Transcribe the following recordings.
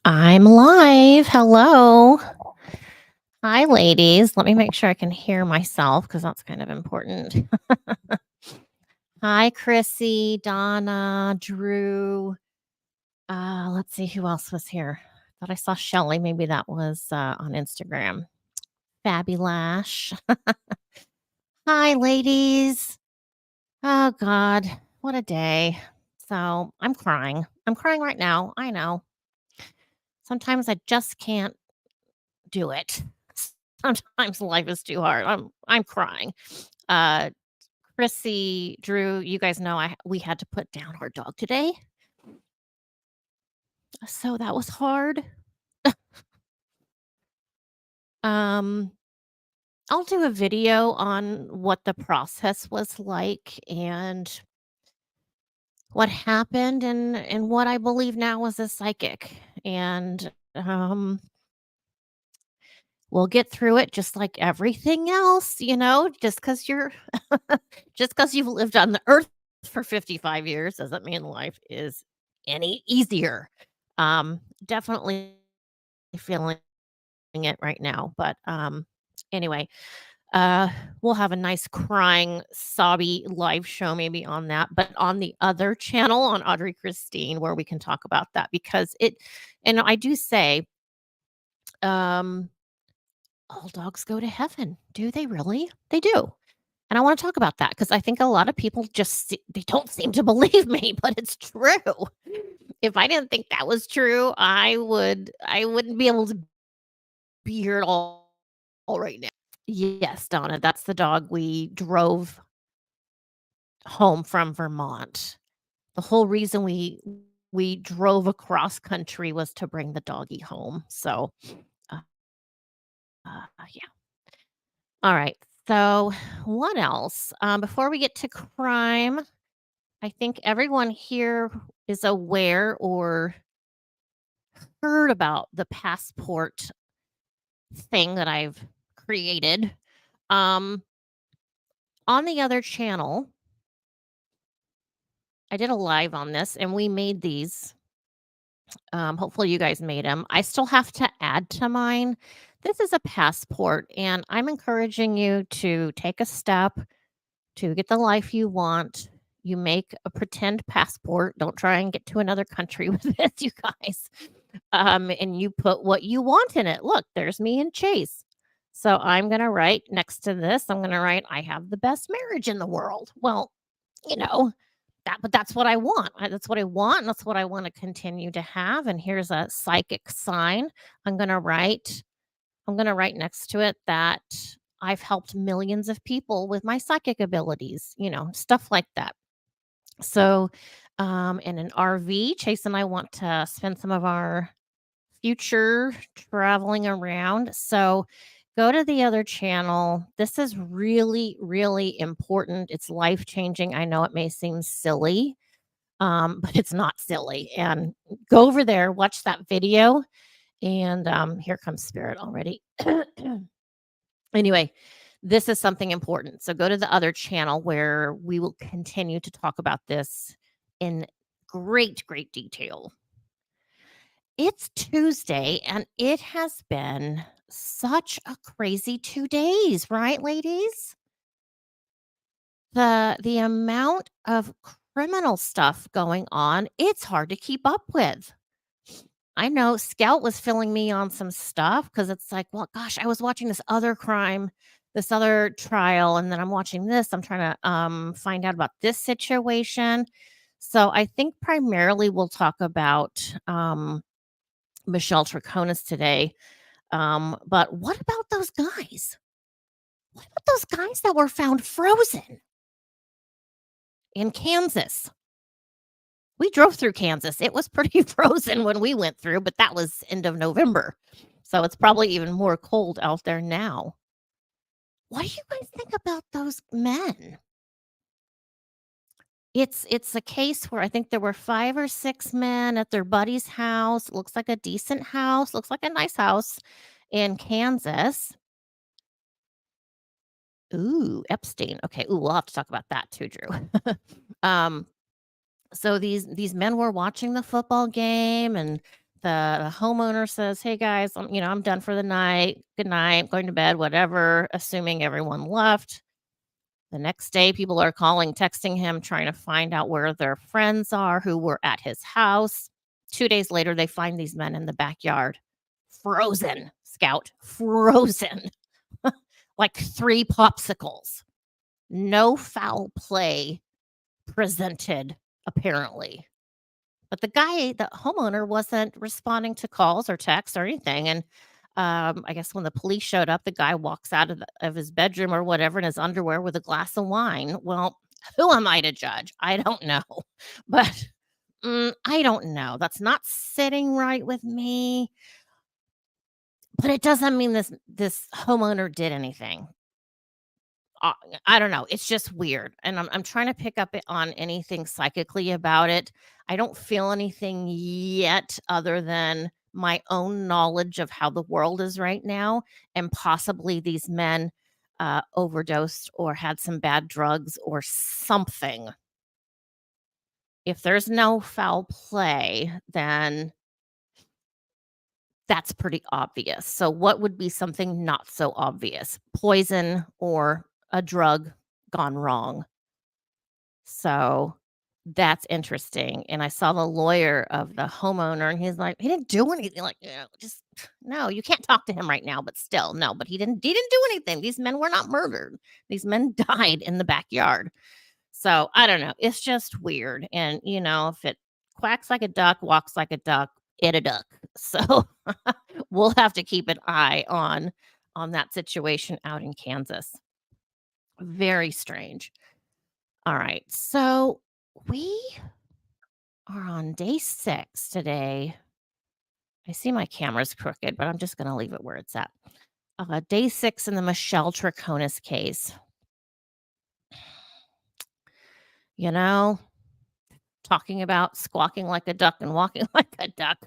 I'm live. Hello. Hi, ladies. Let me make sure I can hear myself because that's kind of important. Hi, Chrissy, Donna, Drew. Let's see who else was here. Thought I saw Shelly. Maybe that was on Instagram. Fabulash. Hi, ladies. Oh, God. What a day. So I'm crying. I'm crying right now. I know. Sometimes I just can't do it. Sometimes life is too hard. I'm crying. Uh, Chrissy, Drew, you guys know we had to put down our dog today, so that was hard. Um, I'll do a video on what the process was like and what happened and what I believe now is a psychic. And we'll get through it just like everything else, just because you're just because you've lived on the earth for 55 years doesn't mean life is any easier. Definitely feeling it right now, but anyway, uh we'll have a nice crying sobby live show maybe on that, but on the other channel on Audrey Christine where we can talk about that because it and I do say um all dogs go to heaven. Do they really? They do. And I want to talk about that because I think a lot of people they don't seem to believe me, but it's true. If I didn't think that was true, I wouldn't be able to be here at all right now. Yes, Donna, that's the dog we drove home from Vermont. The whole reason we drove across country was to bring the doggy home. So, uh, yeah. All right. So, what else? Before we get to crime, I think everyone here is aware or heard about the passport thing that I've created. Um, on the other channel, I did a live on this and we made these. Hopefully, you guys made them. I still have to add to mine. This is a passport, and I'm encouraging you to take a step to get the life you want. You make a pretend passport. Don't try and get to another country with this, you guys. And you put what you want in it. Look, there's me and Chase. So I'm going to write next to this, I'm going to write, I have the best marriage in the world. Well, you know, but that's what I want. That's what I want. And that's what I want to continue to have. And here's a psychic sign. I'm going to write, I'm going to write next to it that I've helped millions of people with my psychic abilities, stuff like that. So, in an RV, Chase and I want to spend some of our future traveling around. So go to the other channel. This is really, really important. It's life changing. I know it may seem silly, but it's not silly. And go over there, watch that video. And here comes Spirit already. Anyway, this is something important. So go to the other channel where we will continue to talk about this in great, great detail. It's Tuesday, and it has been such a crazy 2 days, right, ladies? The amount of criminal stuff going on, it's hard to keep up with. I know Scout was filling me on some stuff because it's like, well, gosh, I was watching this other crime, this other trial, and then I'm watching this. I'm trying to find out about this situation. So I think primarily we'll talk about Michelle Troconis today. But what about those guys? What about those guys that were found frozen in Kansas? We drove through Kansas. It was pretty frozen when we went through, but that was end of November. So it's probably even more cold out there now. What do you guys think about those men? It's a case where I think there were 5 or 6 men at their buddy's house. Looks like a decent house, looks like a nice house in Kansas. Ooh, Epstein. Okay. Ooh, we'll have to talk about that too, Drew. um, so these men were watching the football game and the homeowner says, "Hey, guys, I'm done for the night. Good night. Going to bed, whatever," assuming everyone left. The next day, people are calling, texting him, trying to find out where their friends are who were at his house. 2 days later, they find these men in the backyard, frozen, Scout, frozen, like 3 popsicles. No foul play presented, apparently. But the homeowner wasn't responding to calls or texts or anything, and, I guess when the police showed up, the guy walks out of his bedroom or whatever in his underwear with a glass of wine. Well, who am I to judge? I don't know, but, I don't know. That's not sitting right with me, but it doesn't mean this homeowner did anything. Uh, I don't know, it's just weird, and I'm trying to pick up on anything psychically about it. I don't feel anything yet other than my own knowledge of how the world is right now, and possibly these men, overdosed or had some bad drugs or something. If there's no foul play, then that's pretty obvious. So what would be something not so obvious? Poison or a drug gone wrong. So, that's interesting, and I saw the lawyer of the homeowner, and he's like, "He didn't do anything," like, just no, you can't talk to him right now, but still, no, but he didn't do anything. These men were not murdered. These men died in the backyard. So, I don't know, it's just weird, and, if it quacks like a duck, walks like a duck, it a duck. So, we'll have to keep an eye on that situation out in Kansas. Very strange. All right. So we are on day 6 today. I see my camera's crooked, but I'm just going to leave it where it's at. Day 6 in the Michelle Traconis case. You know, talking about squawking like a duck and walking like a duck.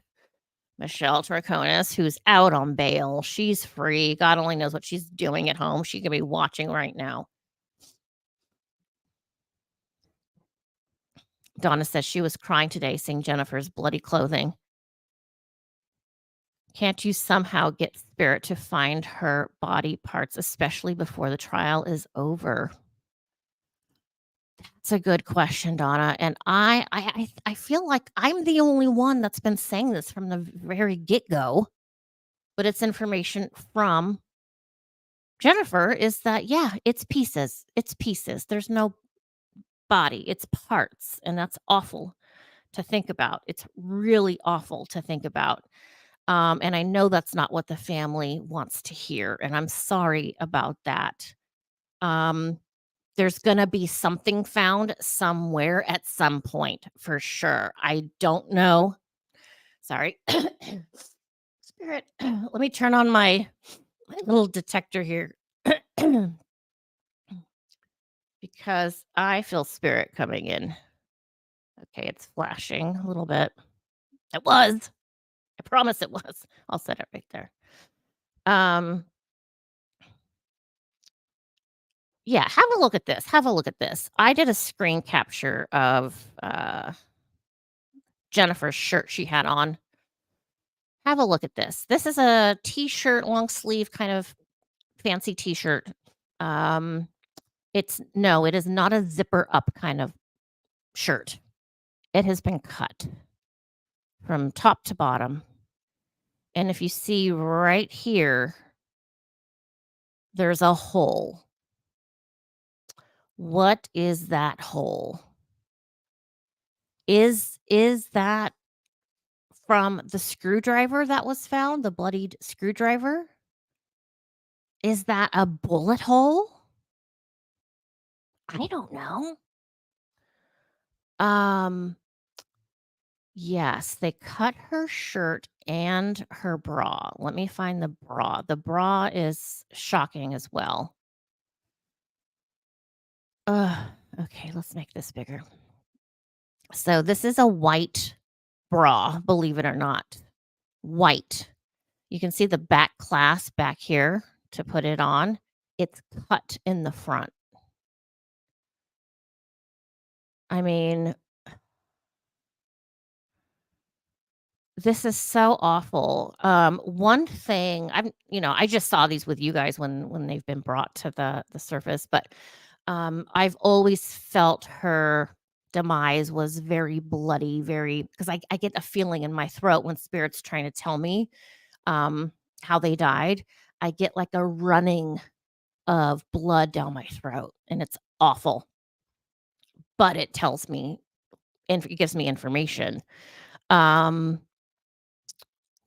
Michelle Traconis, who's out on bail. She's free. God only knows what she's doing at home. She could be watching right now. Donna says she was crying today seeing Jennifer's bloody clothing. Can't you somehow get spirit to find her body parts, especially before the trial is over? It's a good question, Donna, and I feel like I'm the only one that's been saying this from the very get-go, but it's information from Jennifer is that, yeah, it's pieces. It's pieces. There's no body. It's parts, and that's awful to think about. It's really awful to think about. And I know that's not what the family wants to hear, and I'm sorry about that. Um, there's gonna be something found somewhere at some point for sure. I don't know. Sorry. Spirit, let me turn on my little detector here because I feel spirit coming in. Okay, it's flashing a little bit. It was. I promise it was. I'll set it right there. Um, Yeah, have a look at this, have a look at this. I did a screen capture of, Jennifer's shirt she had on. Have a look at this. This is a T-shirt, long sleeve, kind of fancy T-shirt. Um, it is not a zipper up kind of shirt. It has been cut from top to bottom, and if you see right here, there's a hole. What is that hole? Is that from the screwdriver that was found, the bloodied screwdriver? Is that a bullet hole? I don't know. Um, yes, they cut her shirt and her bra. Let me find the bra. The bra is shocking as well. Ugh, okay, let's make this bigger. So this is a white bra, believe it or not. White. You can see the back clasp back here to put it on. It's cut in the front. I mean, This is so awful. One thing I just saw these with you guys when they've been brought to the surface, but I've always felt her demise was very bloody, very because I get a feeling in my throat when spirits trying to tell me um how they died. I get like a running of blood down my throat, and it's awful, but it tells me and it gives me information. Um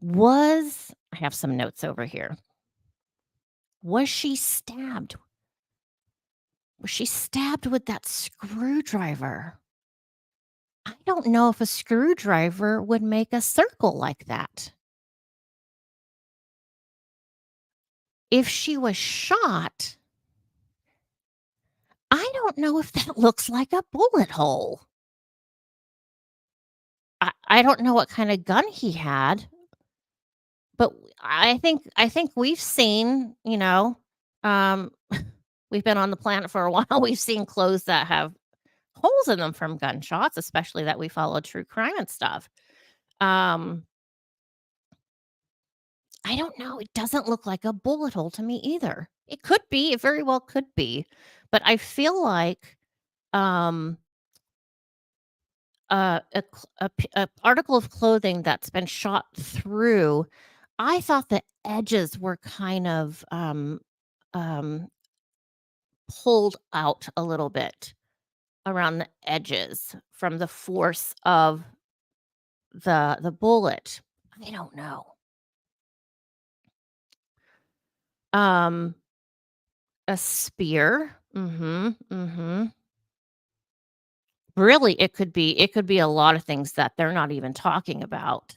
Was I have some notes over here. Was she stabbed? Was she stabbed with that screwdriver? I don't know if a screwdriver would make a circle like that. If she was shot, I don't know if that looks like a bullet hole. I don't know what kind of gun he had, but I think we've seen, um, we've been on the planet for a while. We've seen clothes that have holes in them from gunshots, especially that we follow true crime and stuff. Um, I don't know. It doesn't look like a bullet hole to me either. It could be. It very well could be. But I feel like um, a article of clothing that's been shot through. I thought the edges were kind of um, pulled out a little bit around the edges from the force of the bullet. I don't know. Um, a spear. Mhm, mhm. Really, it could be a lot of things that they're not even talking about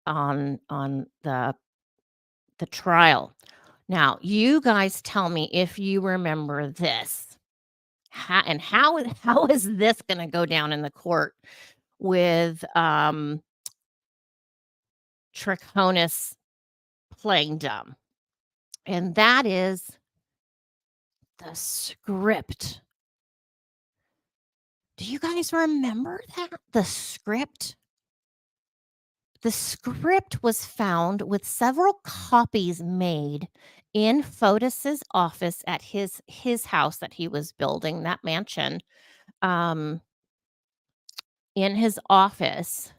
on the trial. Now, you guys tell me if you remember this. How is this gonna go down in the court with, Trichonis playing dumb? And that is the script. Do you guys remember that? The script was found with several copies made in Fotis's office at his house that he was building, that mansion. Um, in his office,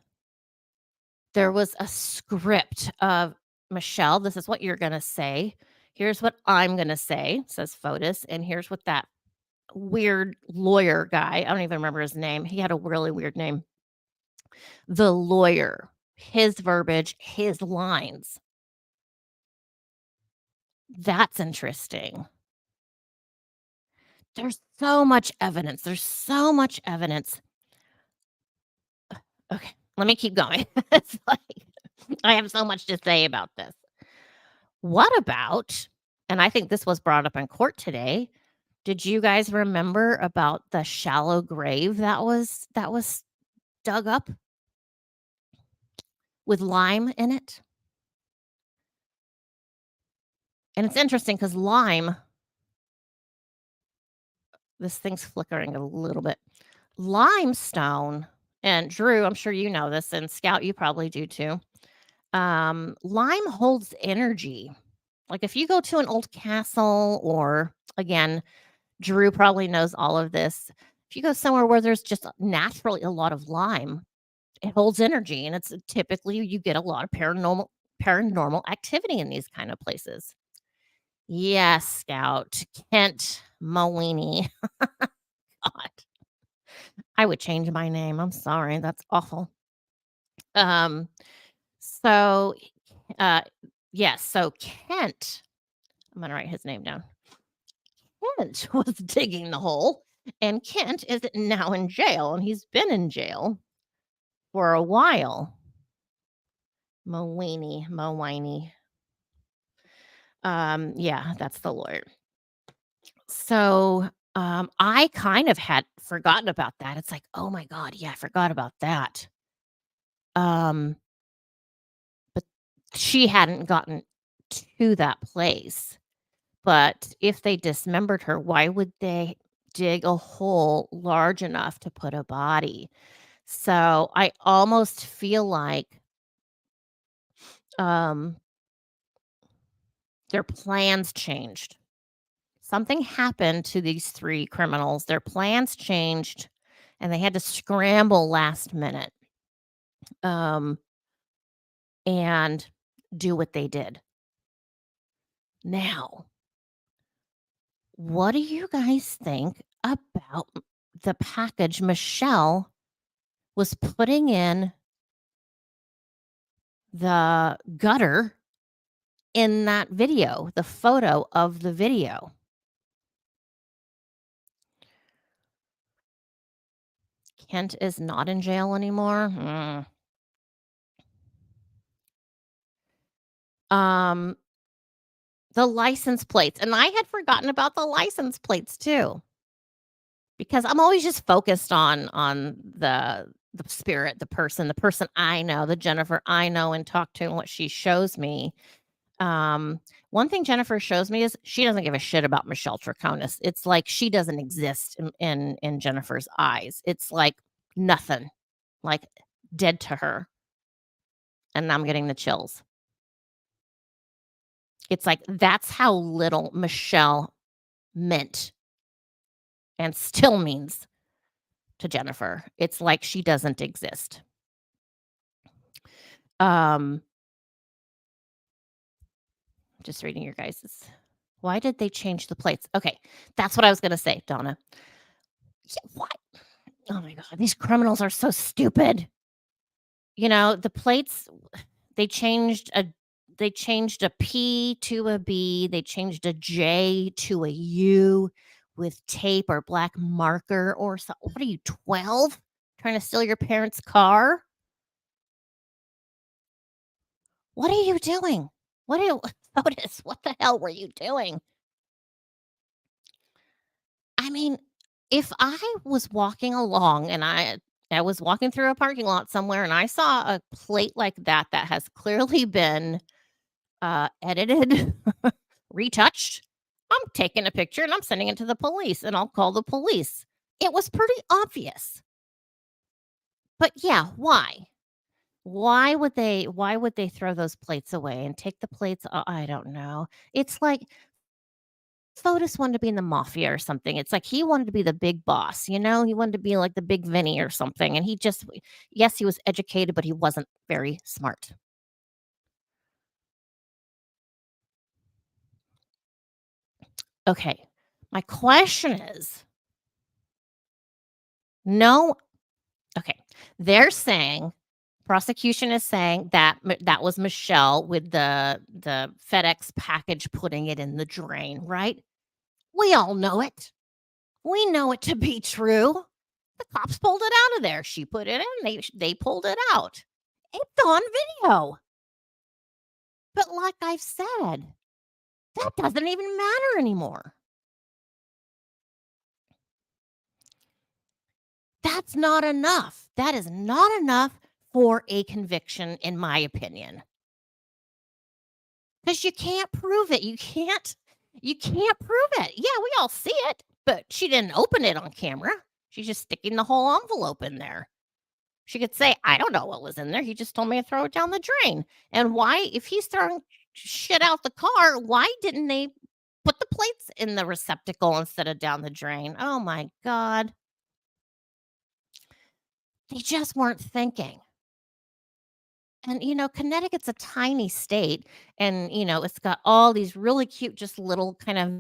there was a script of Michelle, this is what you're gonna say. Here's what I'm gonna say, says Fotis, and here's what that weird lawyer guy, I don't even remember his name. He had a really weird name. The lawyer, his verbiage, his lines. That's interesting. There's so much evidence. Okay, let me keep going. It's like I have so much to say about this. What about and I think this was brought up in court today. Did you guys remember about the shallow grave that was dug up with lime in it? And it's interesting because lime this thing's flickering a little bit. Limestone and Drew, I'm sure you know this, and Scout, you probably do too. Lime holds energy. Like if you go to an old castle, or again, Drew probably knows all of this. If you go somewhere where there's just naturally a lot of lime, it holds energy, and it's typically you get a lot of paranormal activity in these kind of places. Yes, Scout Kent Mawini. God, I would change my name. I'm sorry, that's awful. Um, so, uh, yes, so Kent, I'm gonna write his name down. Kent was digging the hole, and Kent is now in jail, and he's been in jail for a while. Mowiney. Yeah, that's the lawyer. So, I kind of had forgotten about that. It's like, oh my god, yeah, I forgot about that. Um, but she hadn't gotten to that place. But if they dismembered her, why would they dig a hole large enough to put a body? So I almost feel like Um, their plans changed. Something happened to these 3 criminals. Their plans changed, and they had to scramble last minute, um, and do what they did. Now, what do you guys think about the package Michelle was putting in the gutter in that video, the photo of the video? Kent is not in jail anymore? Um, the license plates, and I had forgotten about the license plates too, because I'm always just focused on the spirit, the person I know, the Jennifer I know and talk to and what she shows me. Um, one thing Jennifer shows me is she doesn't give a shit about Michelle Troconis. It's like she doesn't exist in Jennifer's eyes. It's like nothing, like dead to her, and I'm getting the chills. It's like that's how little Michelle meant and still means to Jennifer. It's like she doesn't exist. Um, just reading your guys's. Why did they change the plates? Okay, that's what I was gonna say, Donna. Yeah, what? Oh my god, these criminals are so stupid. The plates, they changed a they changed a P to a B, they changed a J to a U with tape or black marker or so. What are you, 12? Trying to steal your parents' car? What are you doing? What are you Otis, what the hell were you doing? I mean, if I was walking along and I was walking through a parking lot somewhere and I saw a plate like that has clearly been, edited, retouched, I'm taking a picture and I'm sending it to the police, and I'll call the police. It was pretty obvious. But yeah, why? Why would they throw those plates away and take the plates? I don't know. It's like Fotis wanted to be in the mafia or something. It's like he wanted to be the big boss, you know? He wanted to be like the big Vinny or something, and he just yes, he was educated, but he wasn't very smart. Okay. My question is, no okay. They're saying prosecution is saying that that was Michelle with the FedEx package putting it in the drain, right? We all know it. We know it to be true. The cops pulled it out of there. She put it in, they pulled it out. It's on video. But like I've said, that doesn't even matter anymore. That's not enough. That is not enough for a conviction, in my opinion. Because you can't prove it. You can't prove it. Yeah, we all see it, but she didn't open it on camera. She's just sticking the whole envelope in there. She could say, "I don't know what was in there. He just told me to throw it down the drain." And why, if he's throwing shit out the car, why didn't they put the plates in the receptacle instead of down the drain? Oh my god. They just weren't thinking. And, Connecticut's a tiny state, and, it's got all these really cute, just little kind of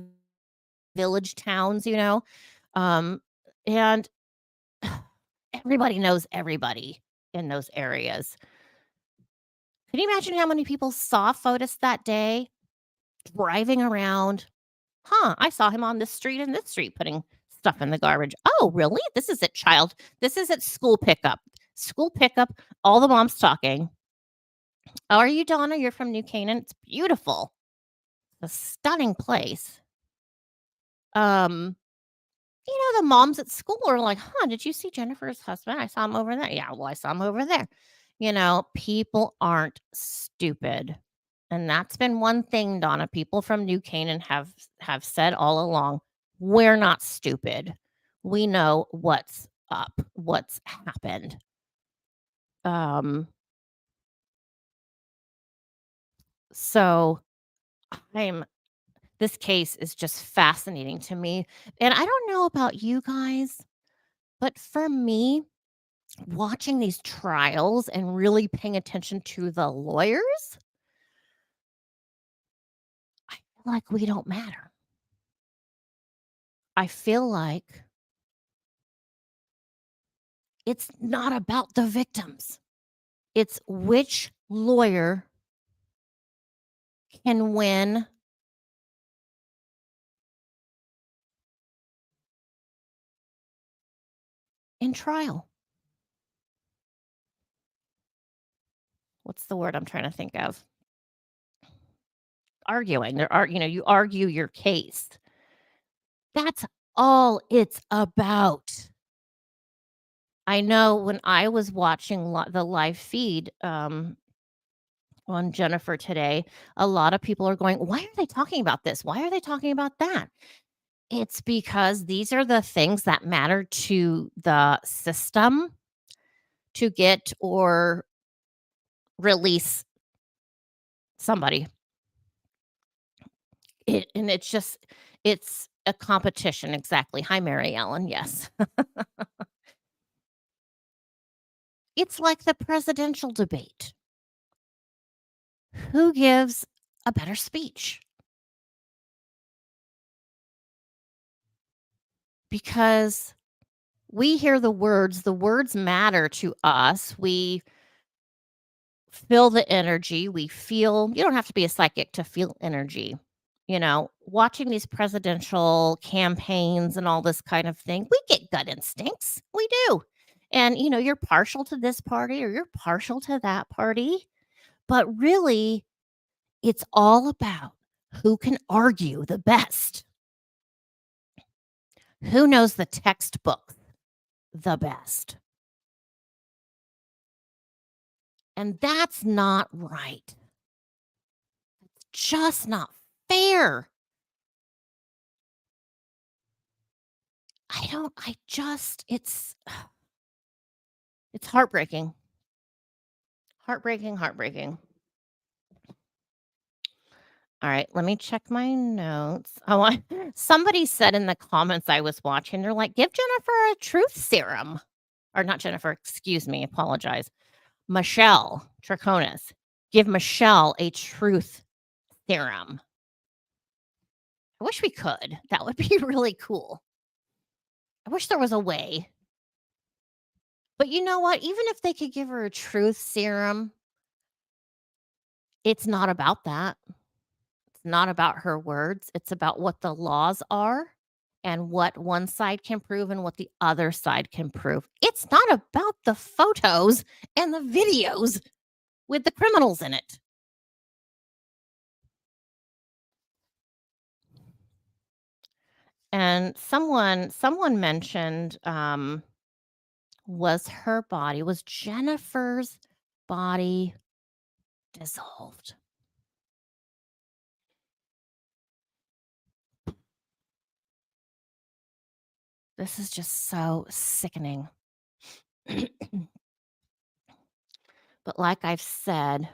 village towns, um, and everybody knows everybody in those areas. Can you imagine how many people saw Fotis that day driving around? Huh, I saw him on this street and this street putting stuff in the garbage. Oh, really? This is at school pickup. School pickup, all the moms talking. Oh, are you Donna? You're from New Canaan. It's beautiful. A stunning place. Um, the moms at school are like, "Huh, did you see Jennifer's husband? I saw him over there." Yeah, well, I saw him over there. People aren't stupid. And that's been one thing, Donna, people from New Canaan have said all along. We're not stupid. We know what's up, what's happened. Um, So, I'm this case is just fascinating to me, and I don't know about you guys, but for me, watching these trials and really paying attention to the lawyers, I feel like we don't matter. I feel like it's not about the victims. It's which lawyer can win in trial. What's the word I'm trying to think of? Arguing. You argue your case. That's all it's about. I know when I was watching the live feed on Jennifer today, a lot of people are going, "Why are they talking about this? Why are they talking about that?" It's because these are the things that matter to the system to get or release somebody. It's a competition, exactly. Hi, Mary Ellen, yes. It's like the presidential debate. Who gives a better speech? Because we hear the words matter to us. We feel the energy. We feel you don't have to be a psychic to feel energy. Watching these presidential campaigns and all this kind of thing, we get gut instincts. We do. And, you're partial to this party or you're partial to that party. But really, it's all about who can argue the best, who knows the textbook the best. And that's not right. Just not fair. I just it's heartbreaking. Heartbreaking, heartbreaking. All right, let me check my notes. Oh, somebody said in the comments I was watching, they're like, "Give Jennifer a truth serum." Or not Jennifer, excuse me, apologize. Michelle Traconis. Give Michelle a truth serum. I wish we could. That would be really cool. I wish there was a way. But you know what? Even if they could give her a truth serum, it's not about that. It's not about her words. It's about what the laws are and what one side can prove and what the other side can prove. It's not about the photos and the videos with the criminals in it. And someone mentioned was Jennifer's body dissolved? This is just so sickening. But like I've said,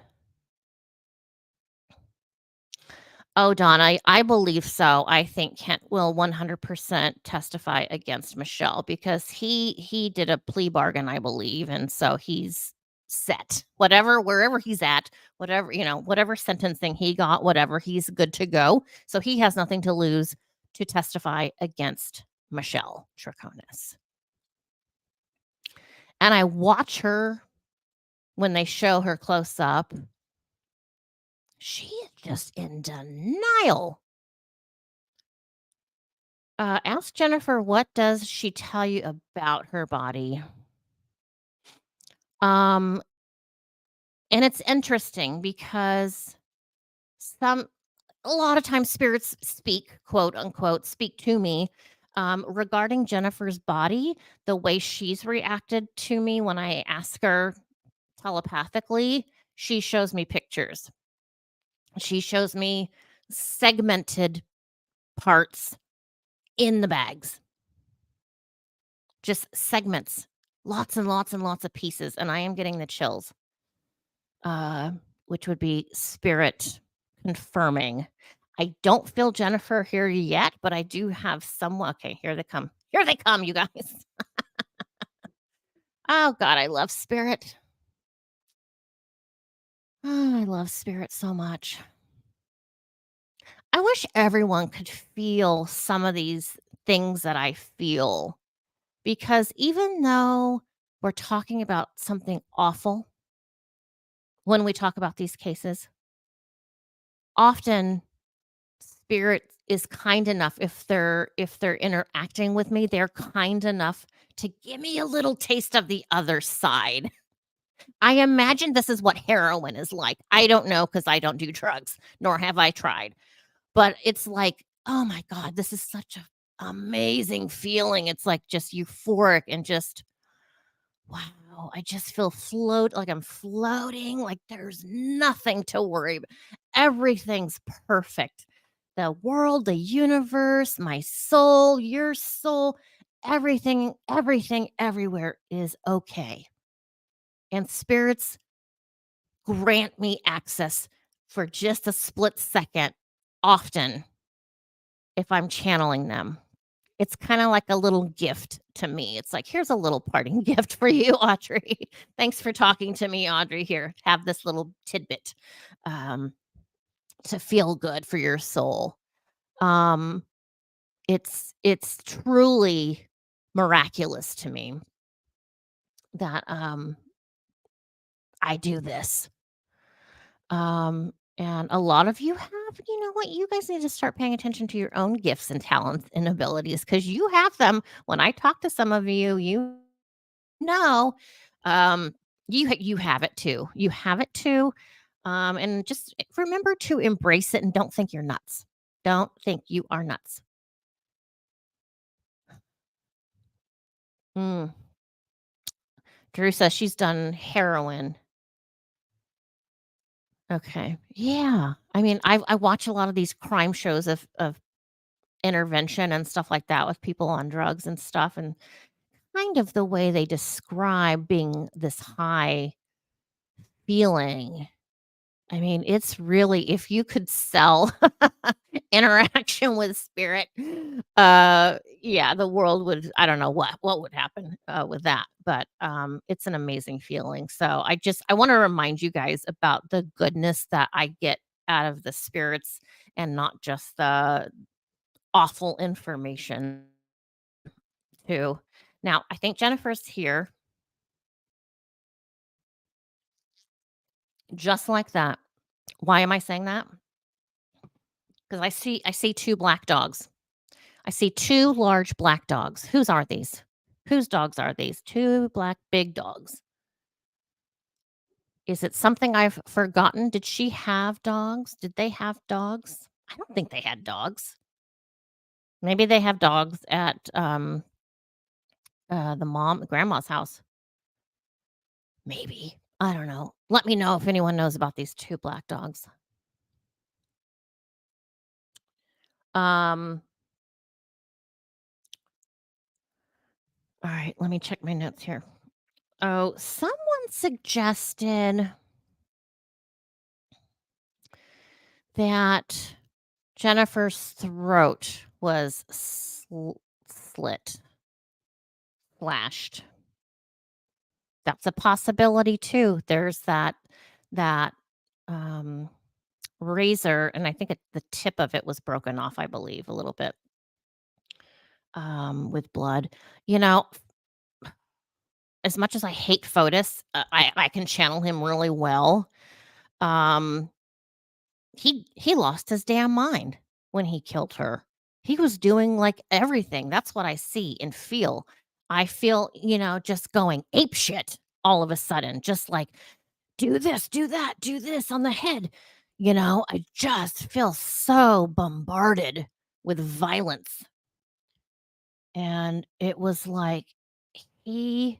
oh, Don, I believe so. I think Kent will 100% testify against Michelle because he did a plea bargain, I believe, and so he's set. Wherever he's at, whatever sentencing he got, whatever, he's good to go. So he has nothing to lose to testify against Michelle Traconis. And I watch her when they show her close up. She is just in denial. Ask Jennifer, what does she tell you about her body? Um, and it's interesting because some a lot of times spirits speak, quote unquote, speak to me regarding Jennifer's body, the way she's reacted to me when I ask her telepathically. She shows me pictures. She shows me segmented parts in the bags. Just segments. Lots and lots and lots of pieces, and I am getting the chills, uh, which would be spirit confirming. I don't feel Jennifer here yet, but I do have someone. Okay, here they come. Here they come, you guys. Oh god, I love spirit. Oh, I love spirit so much. I wish everyone could feel some of these things that I feel, because even though we're talking about something awful when we talk about these cases, often spirit is kind enough, if they're interacting with me, they're kind enough to give me a little taste of the other side. I imagine this is what heroin is like. I don't know, because I don't do drugs, nor have I tried. But it's like, "Oh my god, this is such a amazing feeling." It's, like, just euphoric and just, wow, I just feel like I'm floating, like there's nothing to worry about. Everything's perfect. The world, the universe, my soul, your soul, everything everywhere is okay. And spirits grant me access for just a split second, often, if I'm channeling them. It's kinda like a little gift to me. It's like, "Here's a little parting gift for you, Audrey. Thanks for talking to me, Audrey. Here, have this little tidbit, um, to feel good for your soul." Um, it's truly miraculous to me that, I do this. And a lot of you know what? You guys need to start paying attention to your own gifts and talents and abilities, because you have them. When I talk to some of you, know, um, you have it too. You have it too. And just remember to embrace it and don't think you're nuts. Don't think you are nuts. Mm. Drew says she's done heroin. Okay. Yeah. I mean, I watch a lot of these crime shows of intervention and stuff like that with people on drugs and stuff, and kind of the way they describe being this high feeling. I mean, it's really, if you could sell interaction with spirit, yeah, the world would, I don't know what would happen, with that, but, it's an amazing feeling. So I wanna remind you guys about the goodness that I get out of the spirits, and not just the awful information too. Now, I think Jennifer's here, just like that. Why am I saying that? Because I see 2 black dogs. I see 2 large black dogs. Whose are these? Whose dogs are these? 2 black big dogs. Is it something I've forgotten? Did she have dogs? Did they have dogs? I don't think they had dogs. Maybe they have dogs at, the grandma's house. Maybe. I don't know. Let me know if anyone knows about these 2 black dogs. Um, alright, let me check my notes here. Oh, someone suggested that Jennifer's throat was slit, slashed. That's a possibility too. There's that, um, razor, and I think the tip of it was broken off, I believe, a little bit, with blood. You know, as much as I hate Fotis, I can channel him really well. Um, he lost his damn mind when he killed her. He was doing, like, everything. That's what I see and feel. I feel, just going ape shit all of a sudden, just like, "Do this, do that, do this on the head." I just feel so bombarded with violence, and it was like he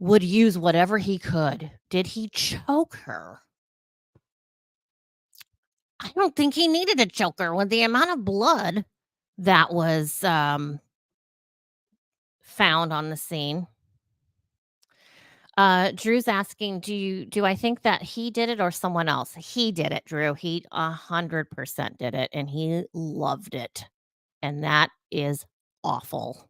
would use whatever he could. Did he choke her? I don't think he needed a choker with the amount of blood that was, found on the scene. Drew's asking, do I think that he did it or someone else? He did it, Drew. He 100% did it, and he loved it, and that is awful.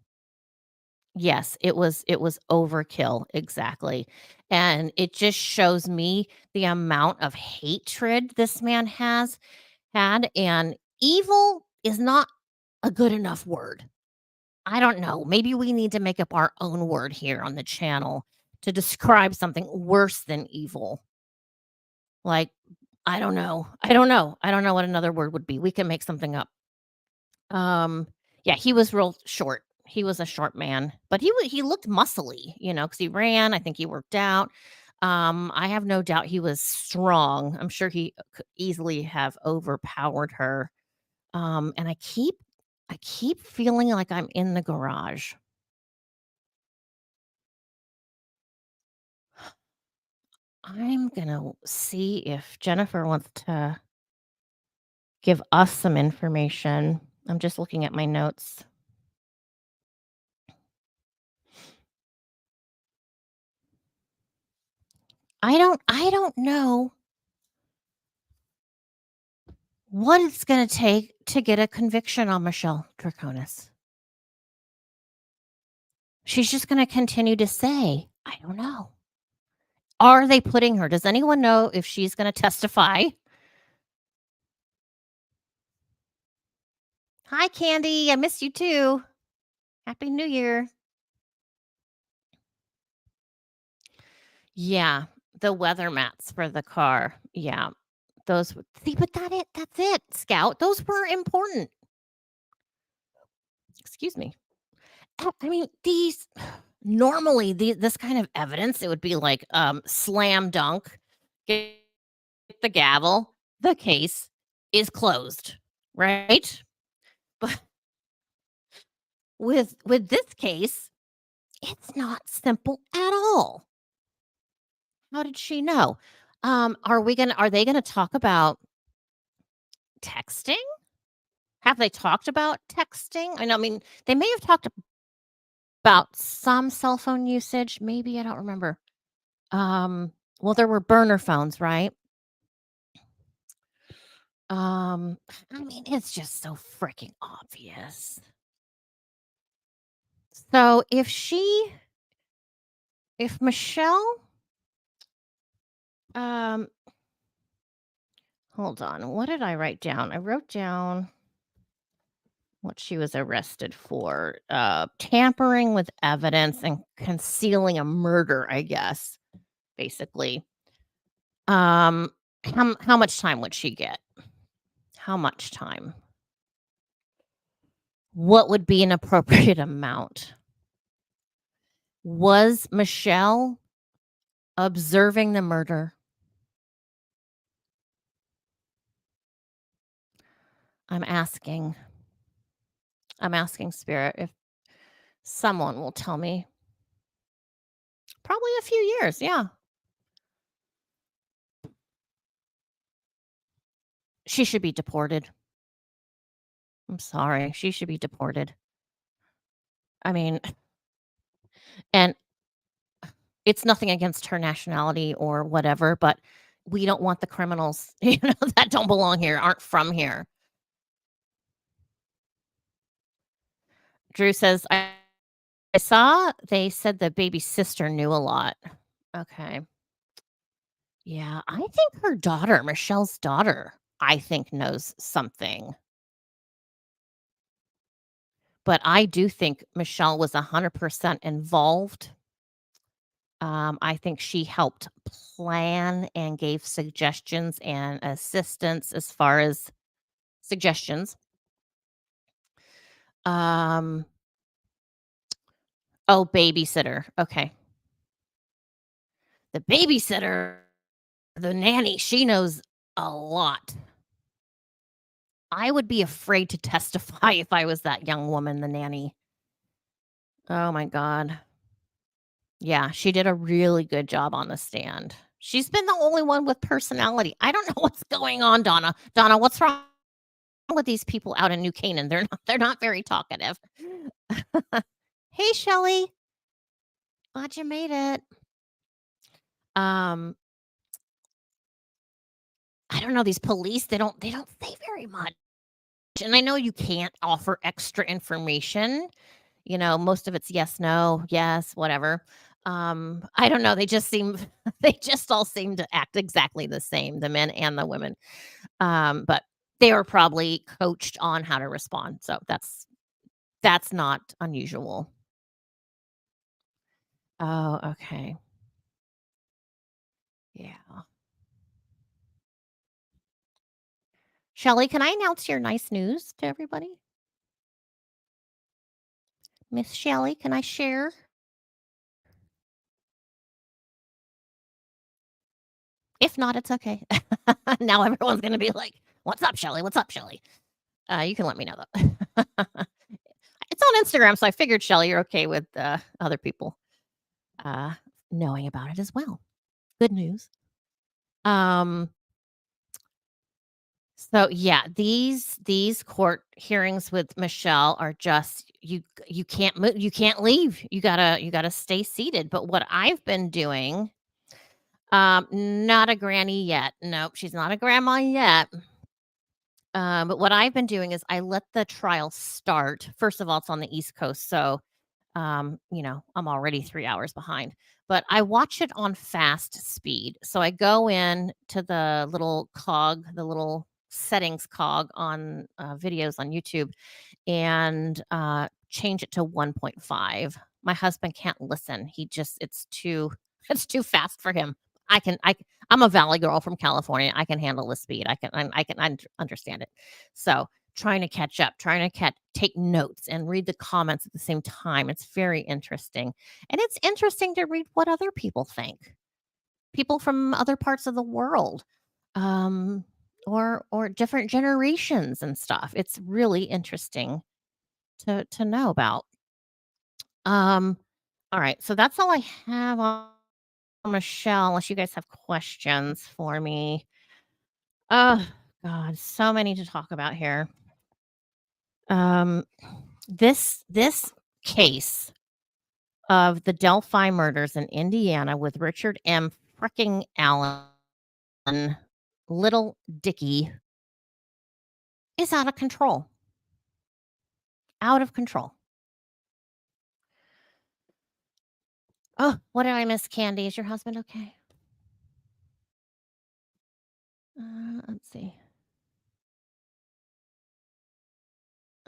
Yes, it was overkill, exactly, and it just shows me the amount of hatred this man has had, and evil is not a good enough word. I don't know, maybe we need to make up our own word here on the channel to describe something worse than evil. Like, I don't know. I don't know. I don't know what another word would be. We can make something up. Um, yeah, he was real short. He was a short man, but he looked muscly, because he ran. I think he worked out. I have no doubt he was strong. I'm sure he could easily have overpowered her. And I keep feeling like I'm in the garage. I'm gonna see if Jennifer wants to give us some information. I'm just looking at my notes. I don't know what it's gonna take to get a conviction on Michelle Draconis. She's just gonna continue to say, "I don't know." Are they putting her? Does anyone know if she's gonna testify? Hi, Candy. I miss you too. Happy New Year. Yeah, the weather mats for the car. Yeah. Those see, but that's it, Scout. Those were important. Excuse me. I mean, these normally this kind of evidence, it would be like slam dunk, get the gavel, the case is closed, right? But with this case, it's not simple at all. How did she know? Are they gonna talk about texting? Have they talked about texting? I mean, they may have talked about some cell phone usage, maybe, I don't remember. Well, there were burner phones, right? Um, I mean, it's just so freaking obvious. So if Michelle, um, hold on, what did I write down? I wrote down what she was arrested for, tampering with evidence and concealing a murder, I guess, basically. Um, how much time would she get? How much time? What would be an appropriate amount? Was Michelle observing the murder? I'm asking. I'm asking spirit if someone will tell me. Probably a few years, yeah. She should be deported. I'm sorry, she should be deported. I mean, and it's nothing against her nationality or whatever, but we don't want the criminals, that don't belong here, aren't from here. Drew says, I saw they said the baby sister knew a lot. Okay. Yeah, I think her daughter, Michelle's daughter, I think knows something. But I do think Michelle was 100% involved. I think she helped plan and gave suggestions and assistance as far as suggestions. Um, oh, babysitter. Okay. The babysitter, the nanny, she knows a lot. I would be afraid to testify if I was that young woman, the nanny. Oh my god. Yeah, she did a really good job on the stand. She's been the only one with personality. I don't know what's going on, Donna. Donna, what's wrong with these people out in New Canaan? They're not very talkative. Hey, Shelly. Glad you made it. Um, I don't know, these police, they don't say very much, and I know you can't offer extra information, most of it's yes, no, yes, whatever. I don't know, they just seem they just all seem to act exactly the same, the men and the women. But they were probably coached on how to respond, so that's not unusual. Oh, okay. Yeah. Shelly, can I announce your nice news to everybody? Miss Shelly, can I share? If not, it's okay. Now everyone's gonna be like, "What's up, Shelly? What's up, Shelly?" You can let me know though. It's on Instagram, so I figured, Shelly, you're okay with, other people, uh, knowing about it as well. Good news. Um, so yeah, these court hearings with Michelle are just you can't move, you can't leave. You gotta stay seated. But what I've been doing, not a granny yet. Nope, she's not a grandma yet. But what I've been doing is I let the trial start. First of all, it's on the East Coast, so I'm already 3 hours behind. But I watch it on fast speed. So I go in to the little cog, the little settings cog on videos on YouTube, and change it to 1.5. My husband can't listen. It's too it's too fast for him. I'm a valley girl from California. I can handle the speed. I can understand it. So, trying to catch up, trying to take notes and read the comments at the same time. It's very interesting. And it's interesting to read what other people think. People from other parts of the world. Um or different generations and stuff. It's really interesting to know about. Um, all right, so that's all I have on Michelle, unless you guys have questions for me. Oh God, so many to talk about here. Um, this case of the Delphi murders in Indiana with Richard M. Fricking Allen, Little Dicky, is out of control. Out of control. Oh, what did I miss, Candy? Is your husband okay? Let's see.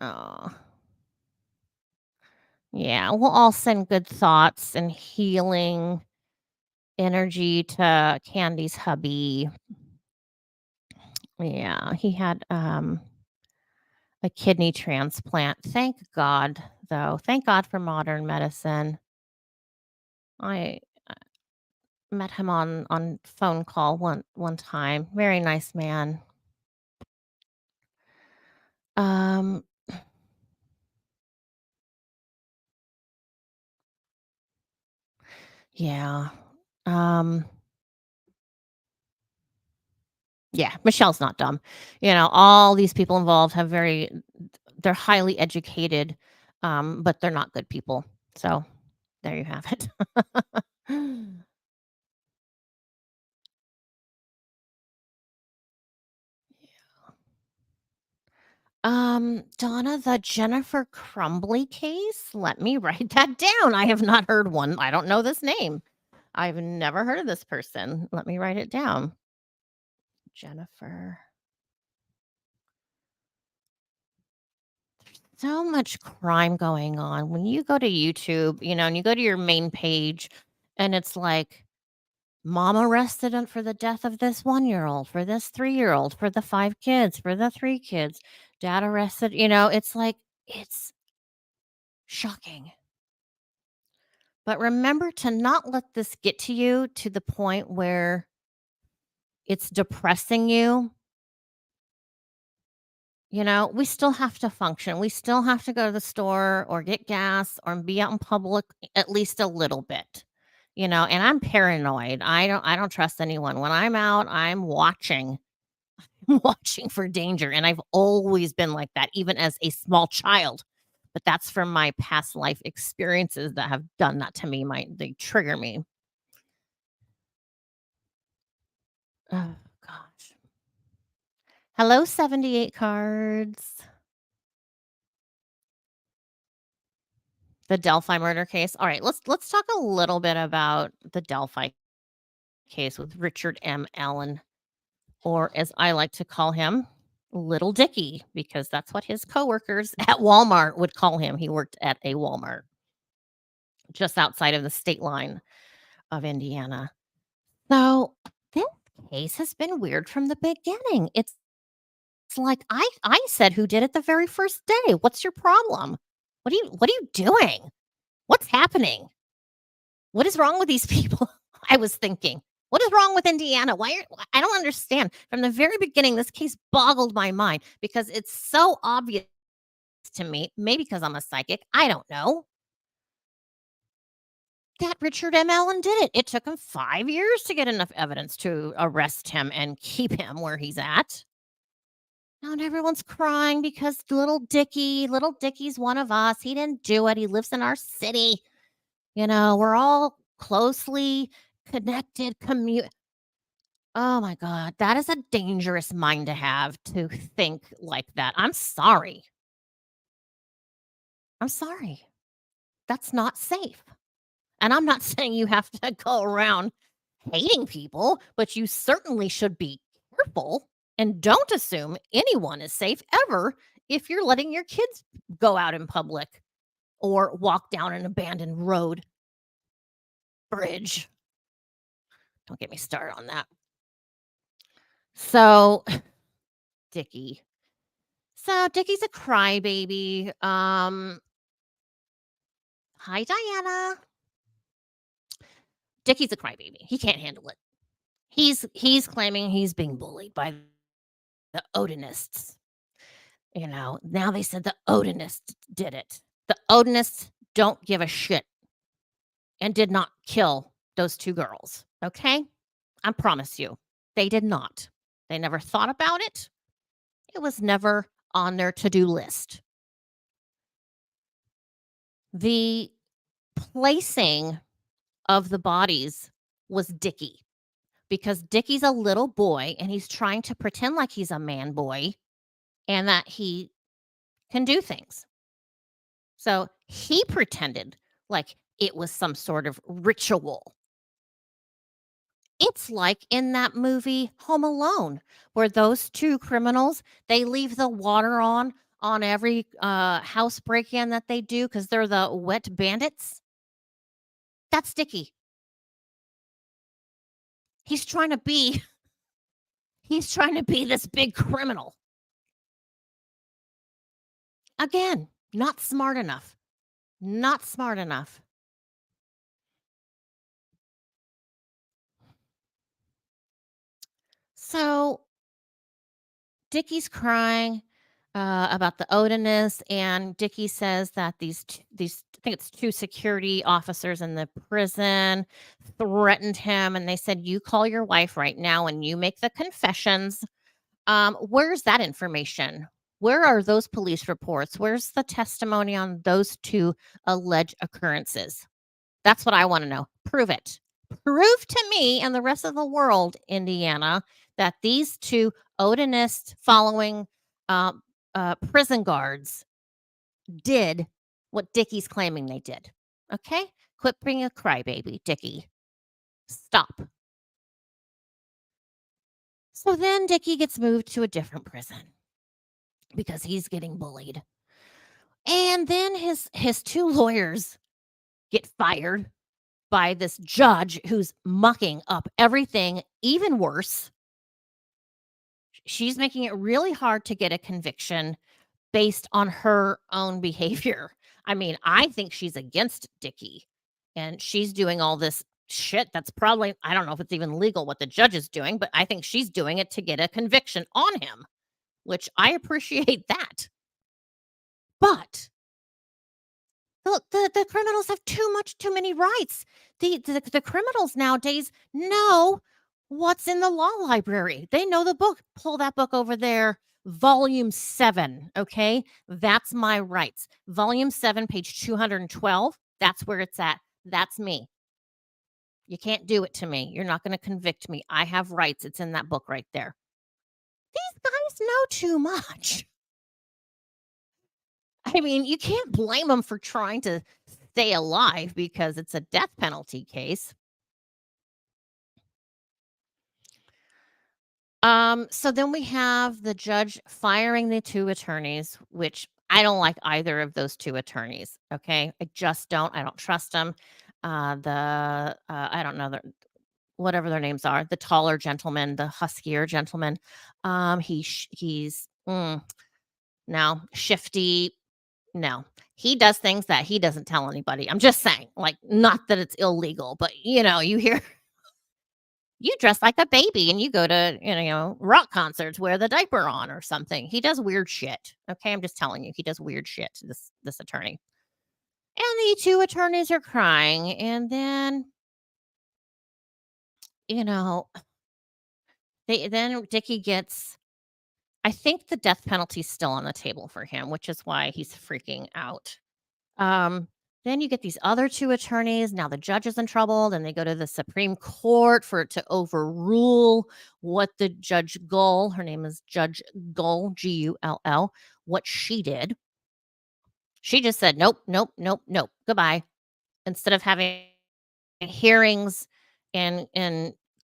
Oh, yeah. We'll all send good thoughts and healing energy to Candy's hubby. Yeah, he had a kidney transplant. Thank God, though. Thank God for modern medicine. I met him on phone call one time. Very nice man. Um, yeah. Um, yeah, Michelle's not dumb. All these people involved they're highly educated, but they're not good people. So there you have it. Donna, the Jennifer Crumbly case? Let me write that down. I have not heard one. I don't know this name. I've never heard of this person. Let me write it down. Jennifer. So much crime going on. When you go to YouTube, and you go to your main page, and it's like, mom arrested for the death of this 1-year-old, for this 3-year-old, for the 5 kids, for the 3 kids. Dad arrested, it's like, it's shocking. But remember to not let this get to you to the point where it's depressing you. We still have to function. We still have to go to the store or get gas or be out in public at least a little bit. And I'm paranoid. I don't trust anyone. When I'm out, I'm watching, watching for danger. And I've always been like that, even as a small child. But that's from my past life experiences that have done that to me. They trigger me. Oh, gosh. Hello, 78 cards. The Delphi murder case. All right, let's talk a little bit about the Delphi case with Richard M. Allen, or as I like to call him, Little Dicky, because that's what his coworkers at Walmart would call him. He worked at a Walmart just outside of the state line of Indiana. So this case has been weird from the beginning. It's like I said who did it the very first day. What's your problem? What are you doing? What's happening? What is wrong with these people? I was thinking. What is wrong with Indiana? I don't understand. From the very beginning, this case boggled my mind because it's so obvious to me, maybe because I'm a psychic, I don't know, that Richard M. Allen did it. It took him 5 years to get enough evidence to arrest him and keep him where he's at. Now everyone's crying because little Dickie's one of us. He didn't do it. He lives in our city. We're all closely connected Oh my god, that is a dangerous mind to have, to think like that. I'm sorry. I'm sorry. That's not safe. And I'm not saying you have to go around hating people, but you certainly should be careful and don't assume anyone is safe ever if you're letting your kids go out in public or walk down an abandoned road, bridge. Don't get me started on that. So, Dickie. So, Dickie's a crybaby. Hi, Diana. Dickie's a crybaby. He can't handle it. He's claiming he's being bullied by the Odinists. Now they said the Odinists did it. The Odinists don't give a shit and did not kill those 2 girls, okay? I promise you, they did not. They never thought about it. It was never on their to-do list. The placing of the bodies was Dickie, because Dickie's a little boy and he's trying to pretend like he's a man boy and that he can do things. So he pretended like it was some sort of ritual. It's like in that movie Home Alone, where those 2 criminals, they leave the water on every house break-in that they do because they're the wet bandits. That's Dickie. He's trying to be he's trying to be this big criminal. Again, not smart enough. Not smart enough. So Dickie's crying about the Odinists, and Dickie says that these I think it's 2 security officers in the prison threatened him, and they said, "You call your wife right now and you make the confessions." Where's that information? Where are those police reports? Where's the testimony on those 2 alleged occurrences? That's what I want to know. Prove it. Prove to me and the rest of the world, Indiana, that these 2 Odinist following prison guards did what Dickie's claiming they did. Okay? Quit being a crybaby, Dickie. Stop. So then Dickie gets moved to a different prison because he's getting bullied. And then his 2 lawyers get fired by this judge who's mucking up everything even worse. She's making it really hard to get a conviction based on her own behavior. I mean, I think she's against Dickie, and she's doing all this shit that's probably, I don't know if it's even legal what the judge is doing, but I think she's doing it to get a conviction on him, which I appreciate that. But the criminals have too many rights. The criminals nowadays know what's in the law library. They know the book. Pull that book over there. Volume 7, okay? That's my rights. Volume 7, page 212. That's where it's at. That's me. You can't do it to me. You're not gonna convict me. I have rights. It's in that book right there." These guys know too much. I mean, you can't blame them for trying to stay alive because it's a death penalty case. So then we have the judge firing the 2 attorneys, which I don't like either of those 2 attorneys, okay? I just don't. I don't trust them. I don't know, whatever their names are, the taller gentleman, the huskier gentleman, no, shifty, no. He does things that he doesn't tell anybody. I'm just saying, like, not that it's illegal, but, you hear you dress like a baby and you go to, rock concerts, wear the diaper on or something. He does weird shit. Okay, I'm just telling you, he does weird shit, this attorney. And the 2 attorneys are crying, and then, you know, Dickie gets, I think the death penalty's still on the table for him, which is why he's freaking out. Um, then you get these other 2 attorneys. Now the judge is in trouble. Then they go to the Supreme Court for it to overrule what the Judge Gull, her name is Judge Gull, Gull, what she did. She just said, nope, nope, nope, nope, goodbye. Instead of having hearings and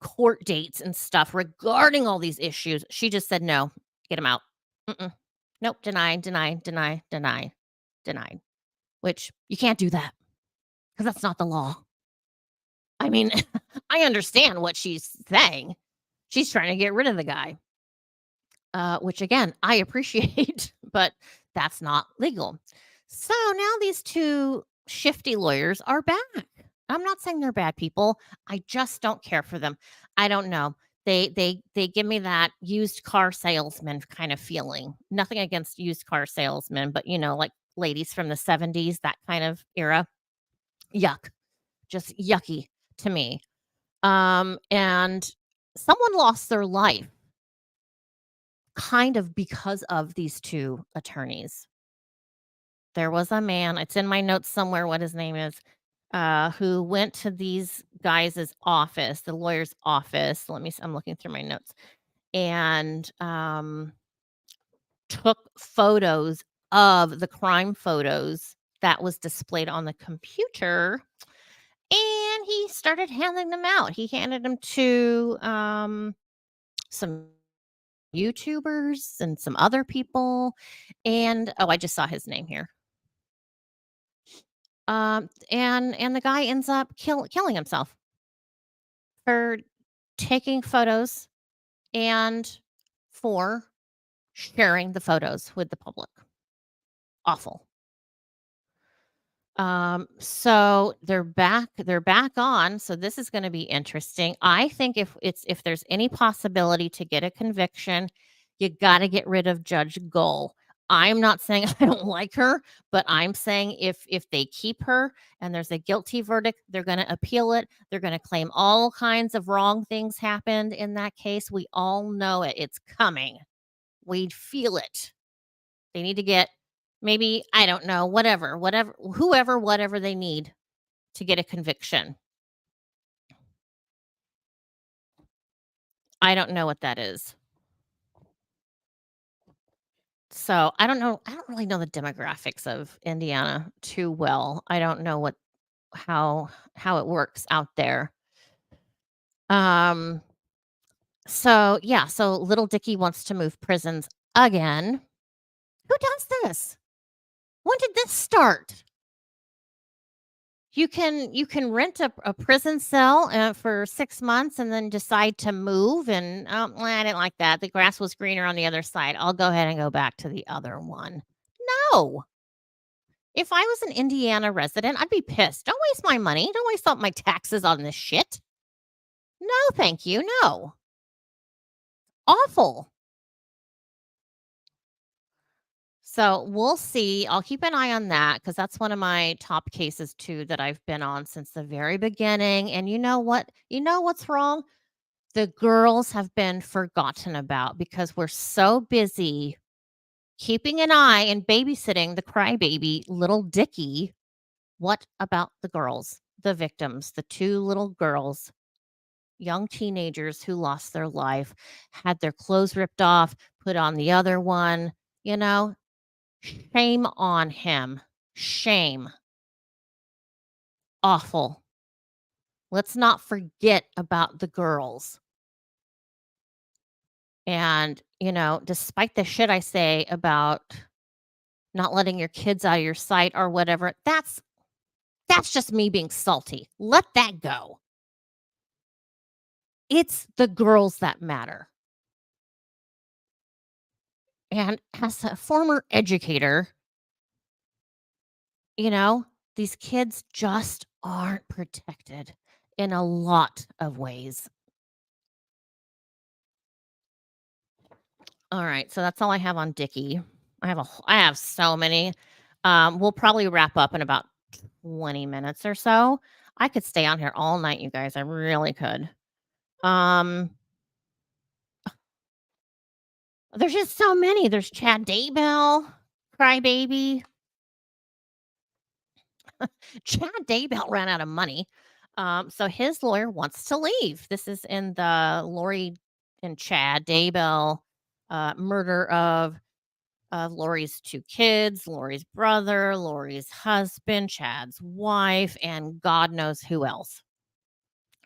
court dates and stuff regarding all these issues, she just said, no, get him out. Mm-mm. Nope, deny, deny, deny, deny, denied. Which you can't do that because that's not the law. I mean, I understand what she's saying. She's trying to get rid of the guy, which again, I appreciate, but that's not legal. So now these 2 shifty lawyers are back. I'm not saying they're bad people. I just don't care for them. I don't know. They give me that used car salesman kind of feeling. Nothing against used car salesmen, but like ladies from the 70s, that kind of era. Yuck. Just yucky to me. And someone lost their life kind of because of these 2 attorneys. There was a man, it's in my notes somewhere what his name is, who went to these guys' office, the lawyer's office. I'm looking through my notes, and took photos of the crime photos that was displayed on the computer, and he started handing them out. He handed them to some YouTubers and some other people, and I just saw his name here. And the guy ends up killing himself for taking photos and for sharing the photos with the public. Awful. So they're back on. So this is going to be interesting. I think if there's any possibility to get a conviction, you got to get rid of Judge Gull. I'm not saying I don't like her, but I'm saying if they keep her and there's a guilty verdict, they're going to appeal it. They're going to claim all kinds of wrong things happened in that case. We all know it. It's coming. We feel it. They need to get, maybe, I don't know, whoever they need to get a conviction. I don't know what that is. So, I don't know. I don't really know the demographics of Indiana too well. I don't know how it works out there. Um, so yeah, so little Dicky wants to move prisons again. Who does this? When did this start? You can rent a prison cell, for 6 months and then decide to move, and, I didn't like that. The grass was greener on the other side. I'll go ahead and go back to the other one. No. If I was an Indiana resident, I'd be pissed. Don't waste my money. Don't waste all my taxes on this shit. No, thank you. No. Awful. So we'll see. I'll keep an eye on that because that's one of my top cases too that I've been on since the very beginning. And you know what? You know what's wrong? The girls have been forgotten about because we're so busy keeping an eye and babysitting the crybaby little Dicky. What about the girls? the victims, the 2 little girls, young teenagers who lost their life, had their clothes ripped off, put on the other one, you know? Shame on him. Shame. Awful. Let's not forget about the girls. And, despite the shit I say about not letting your kids out of your sight or whatever, that's just me being salty. Let that go. It's the girls that matter. And as a former educator, you know, these kids just aren't protected in a lot of ways. All right, so that's all I have on Dickie. I have so many. We'll probably wrap up in about 20 minutes or so. I could stay on here all night, you guys. I really could. Um, there's just so many. There's Chad Daybell, Crybaby. Chad Daybell ran out of money. So his lawyer wants to leave. This is in the Lori and Chad Daybell murder of Lori's 2 kids, Lori's brother, Lori's husband, Chad's wife, and God knows who else.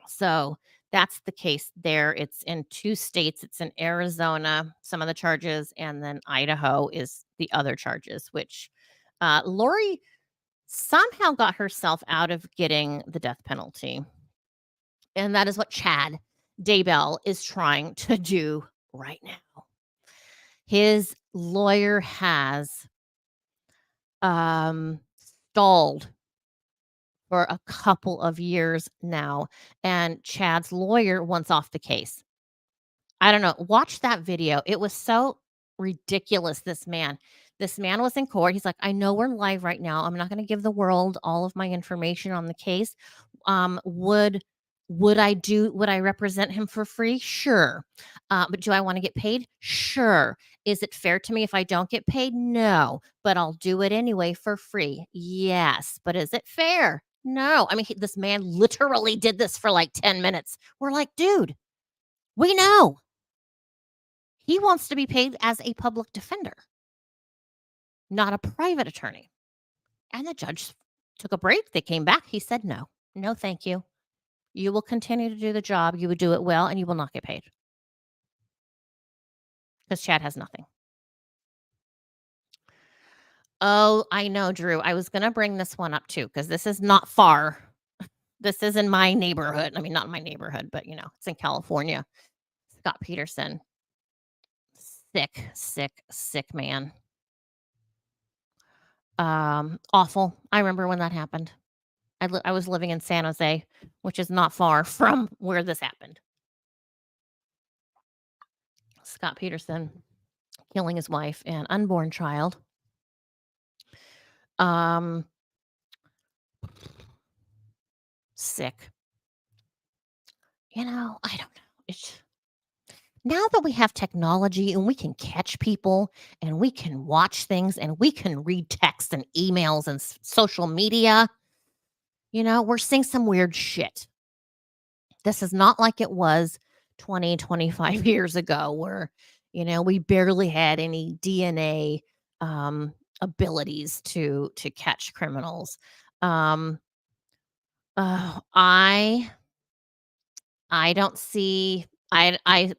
So that's the case there. It's in 2 states. It's in Arizona, some of the charges, and then Idaho is the other charges, which Lori somehow got herself out of getting the death penalty. And that is what Chad Daybell is trying to do right now. His lawyer has stalled for a couple of years now, and Chad's lawyer wants off the case. I don't know. Watch that video. It was so ridiculous. This man was in court. He's like, I know we're live right now. I'm not going to give the world all of my information on the case. Would I represent him for free? Sure. But do I want to get paid? Sure. Is it fair to me if I don't get paid? No. But I'll do it anyway for free. Yes. But is it fair? No. I mean, this man literally did this for like 10 minutes. We're like, dude, we know. He wants to be paid as a public defender, not a private attorney. And the judge took a break. They came back. He said, no, no, thank you. You will continue to do the job. You would do it well, and you will not get paid. Because Chad has nothing. Oh, I know, Drew. I was going to bring this one up too, because this is not far. This is in my neighborhood. I mean, not in my neighborhood, but it's in California. Scott Peterson. Sick, sick, sick man. Awful. I remember when that happened. I was living in San Jose, which is not far from where this happened. Scott Peterson killing his wife and unborn child. Sick. I don't know. Now that we have technology and we can catch people and we can watch things and we can read texts and emails and social media, we're seeing some weird shit. This is not like it was 20, 25 years ago where, we barely had any DNA abilities to catch criminals. I don't see I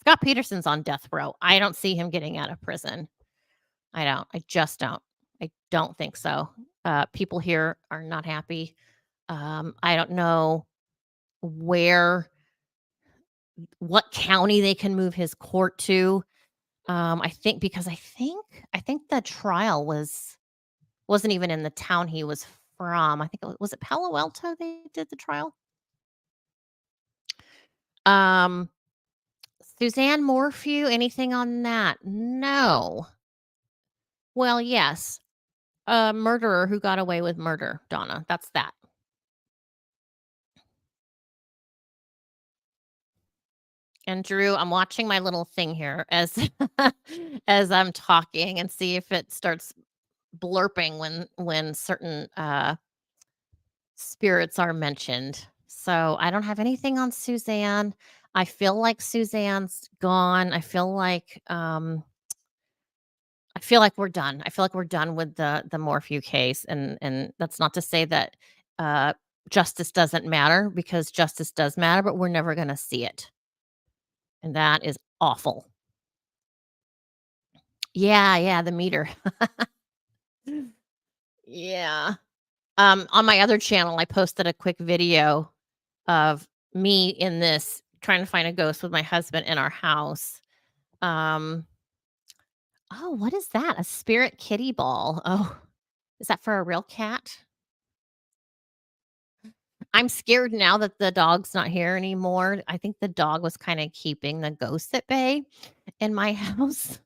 Scott Peterson's on death row. I don't see him getting out of prison. I don't. I just don't. I don't think so. People here are not happy. I don't know what county they can move his court to. I think because I think the trial wasn't even in the town he was from. I think was it Palo Alto they did the trial. Suzanne Morphew, anything on that? No. Well, yes. A murderer who got away with murder, Donna. That's that. And Drew, I'm watching my little thing here as as I'm talking and see if it starts blurping when certain spirits are mentioned. So I don't have anything on Suzanne. I feel like Suzanne's gone. I feel like we're done. I feel like we're done with the Morphew case, and that's not to say that uh, justice doesn't matter, because justice does matter, but we're never going to see it, and that is awful. Yeah, yeah, the meter. Yeah. On my other channel, I posted a quick video of me in this trying to find a ghost with my husband in our house. Um, oh, what is that? A spirit kitty ball. Oh, is that for a real cat? I'm scared now that the dog's not here anymore. I think the dog was kind of keeping the ghosts at bay in my house.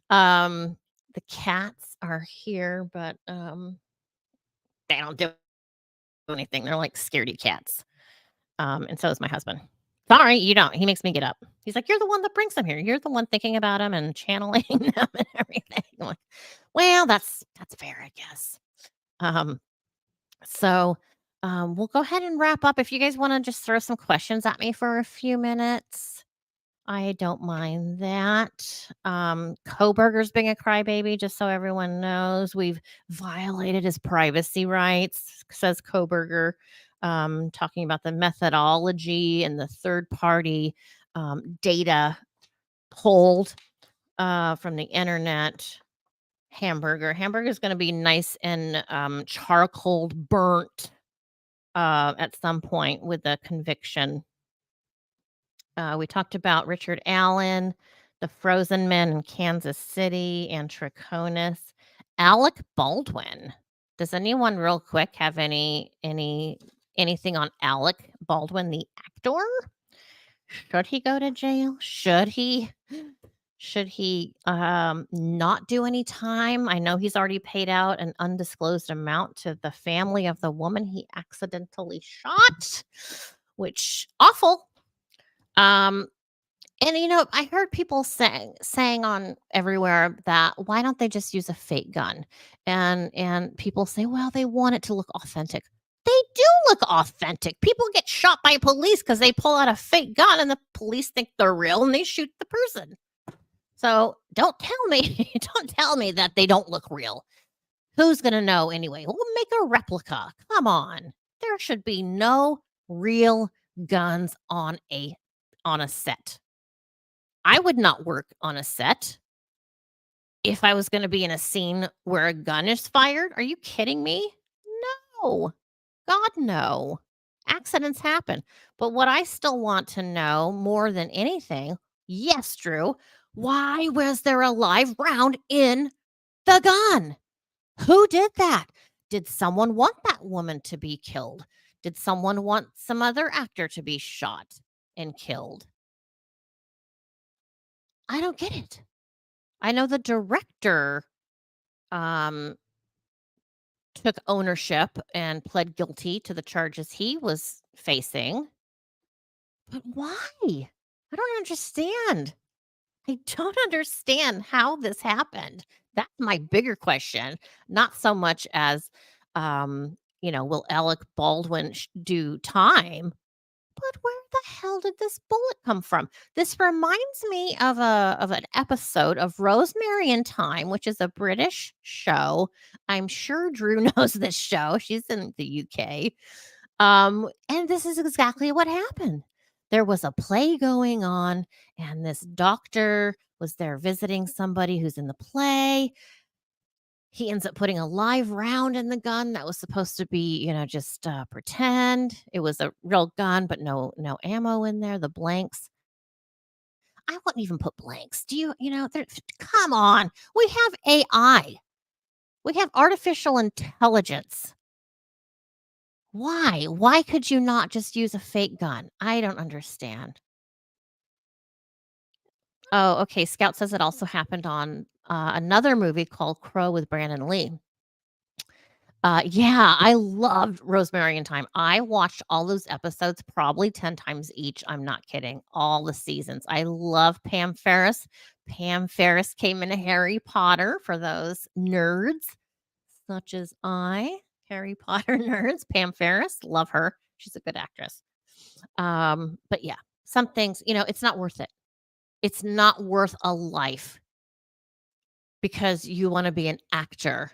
Um, the cats are here, but they don't do anything. They're like scaredy cats. And so is my husband. Sorry, you don't. He makes me get up. He's like, "You're the one that brings them here. You're the one thinking about them and channeling them and everything." I'm like, well, that's fair, I guess. Um, so we'll go ahead and wrap up. If you guys want to just throw some questions at me for a few minutes, I don't mind that. Kohberger's being a crybaby, just so everyone knows. We've violated his privacy rights, says Kohberger, talking about the methodology and the third party data pulled from the internet. Hamburger is going to be nice and charcoal burnt at some point with the conviction. We talked about Richard Allen, the Frozen Men in Kansas City, and Trichonis. Alec Baldwin. Does anyone real quick have anything on Alec Baldwin, the actor? Should he go to jail? Should he not do any time? I know he's already paid out an undisclosed amount to the family of the woman he accidentally shot, which awful. Um, and I heard people saying on everywhere that why don't they just use a fake gun? And people say, well, they want it to look authentic. They do look authentic. People get shot by police because they pull out a fake gun and the police think they're real and they shoot the person. So don't tell me, don't tell me that they don't look real. Who's gonna know anyway? We'll make a replica. Come on. There should be no real guns on a set. I would not work on a set if I was going to be in a scene where a gun is fired. Are you kidding me? No. God, no. Accidents happen. But what I still want to know more than anything, yes, Drew, why was there a live round in the gun? Who did that? Did someone want that woman to be killed? Did someone want some other actor to be shot and killed? I don't get it. I know the director um, took ownership and pled guilty to the charges he was facing. But why? I don't understand. I don't understand how this happened. That's my bigger question. Not so much as, will Alec Baldwin do time? But where the hell did this bullet come from? This reminds me of an episode of Rosemary in Time, which is a British show. I'm sure Drew knows this show. She's in the UK. And this is exactly what happened. There was a play going on, and this doctor was there visiting somebody who's in the play. He ends up putting a live round in the gun that was supposed to be, just pretend. It was a real gun, but no ammo in there. The blanks. I wouldn't even put blanks. Do you? Come on. We have AI. We have artificial intelligence. Why? Why could you not just use a fake gun? I don't understand. Oh, okay. Scout says it also happened on another movie called Crow with Brandon Lee. Yeah, I loved Rosemary in Time. I watched all those episodes probably 10 times each. I'm not kidding. All the seasons. I love Pam Ferris. Pam Ferris came into Harry Potter for those nerds such as I. Harry Potter nerds. Pam Ferris, love her. She's a good actress. But yeah, some things, it's not worth it. It's not worth a life because you wanna be an actor.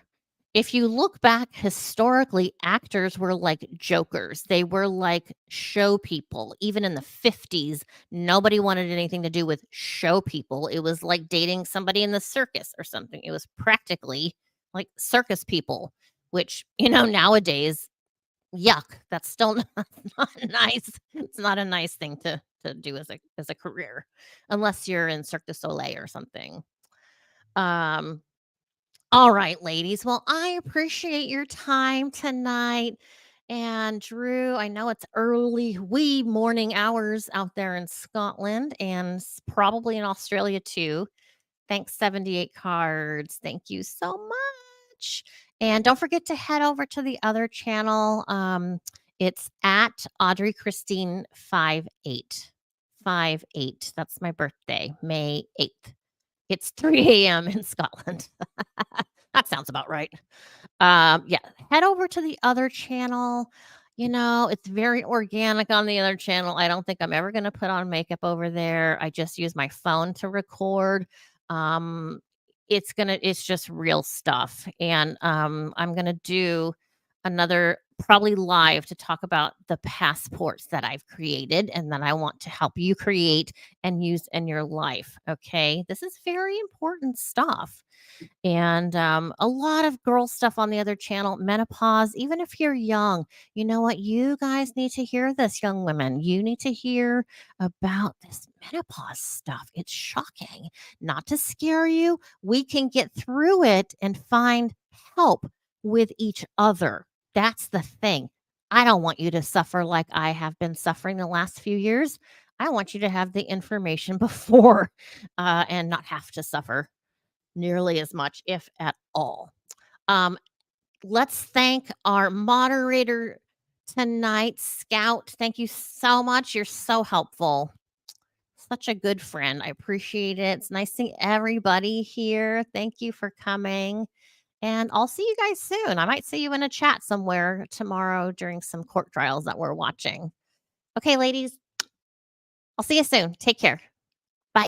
If you look back historically, actors were like jokers. They were like show people. Even in the 50s, nobody wanted anything to do with show people. It was like dating somebody in the circus or something. It was practically like circus people, which, nowadays, yuck, that's still not nice. It's not a nice thing to do as a career unless you're in Cirque du Soleil or something. Um all right, ladies. Well, I appreciate your time tonight. And Drew, I know it's early, wee morning hours out there in Scotland and probably in Australia too. Thanks, 78 cards. Thank you so much. And don't forget to head over to the other channel. It's at Audrey Christine 58. 58. That's my birthday, May 8th. It's 3 a.m. in Scotland. That sounds about right. Yeah, head over to the other channel. It's very organic on the other channel. I don't think I'm ever gonna put on makeup over there. I just use my phone to record. Um, it's just real stuff. And I'm gonna do another probably live to talk about the passports that I've created and that I want to help you create and use in your life. Okay. This is very important stuff. And a lot of girl stuff on the other channel, menopause, even if you're young. You know what? You guys need to hear this, young women. You need to hear about this menopause stuff. It's shocking. Not to scare you. We can get through it and find help with each other. That's the thing. I don't want you to suffer like I have been suffering the last few years. I want you to have the information before and not have to suffer nearly as much, if at all. Um, let's thank our moderator tonight, Scout. Thank you so much. You're so helpful. Such a good friend. I appreciate it. It's nice seeing everybody here. Thank you for coming. And I'll see you guys soon. I might see you in a chat somewhere tomorrow during some court trials that we're watching. Okay, ladies, I'll see you soon. Take care.